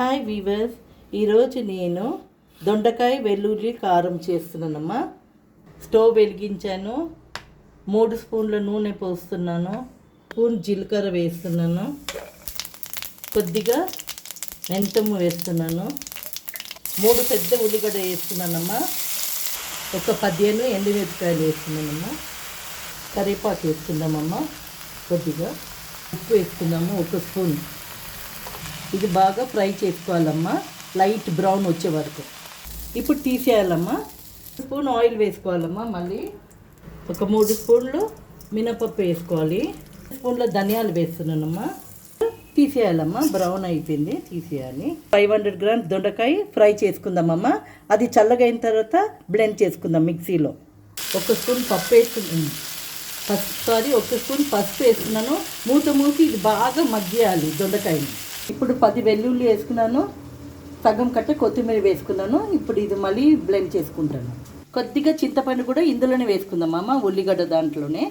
Hi weavers, ఈరోజు నేను దొండకాయ వెల్లుల్లి కారం చేస్తున్నానమ్మా. స్టవ్ వెలిగించాను, 3 స్పూన్ల నూనె పోస్తున్నాను, స్పూన్ జీలకర్ర వేస్తున్నాను, కొద్దిగా మెంతము వేస్తున్నాను, 3 పెద్ద ఉల్లిగడ్డ వేస్తున్నానమ్మా, ఒక 15 ఎండుమిరపకాయలు వేస్తున్నానమ్మా, కరివేపాకు వేస్తున్నామమ్మా, కొద్దిగా ఉప్పు వేస్తున్నాము, 1 స్పూన్. ఇది బాగా ఫ్రై చేసుకోవాలమ్మా, లైట్ బ్రౌన్ వచ్చే వరకు. ఇప్పుడు తీసేయాలమ్మా. Spoon oil వేసుకోవాలమ్మా. మళ్ళీ ఒక 3 స్పూన్లు మినపప్పు వేసుకోవాలి, స్పూన్ల ధనియాలు వేస్తున్నానమ్మా. తీసేయాలమ్మా, బ్రౌన్ అయిపోయింది, తీసేయాలి. 500 గ్రామ్స్ దొండకాయ ఫ్రై చేసుకుందామమ్మా. అది చల్లగా అయిన తర్వాత బ్లెండ్ చేసుకుందాం మిక్సీలో. 1 స్పూన్ పప్పు వేసుకున్నాను, 1 స్పూన్ పసుపు వేస్తున్నాను. మూత మూసి ఇది బాగా మగ్గియాలి దొండకాయని. ఇప్పుడు 10 వెల్లుల్లి వేసుకున్నాను, సగం కట్ట కొత్తిమీర వేసుకున్నాను. ఇప్పుడు ఇది మళ్ళీ బ్లెండ్ చేసుకుంటాను. కొద్దిగా చింతపండు కూడా ఇందులోనే వేసుకుందాం అమ్మ, ఉల్లిగడ్డ దాంట్లోనే.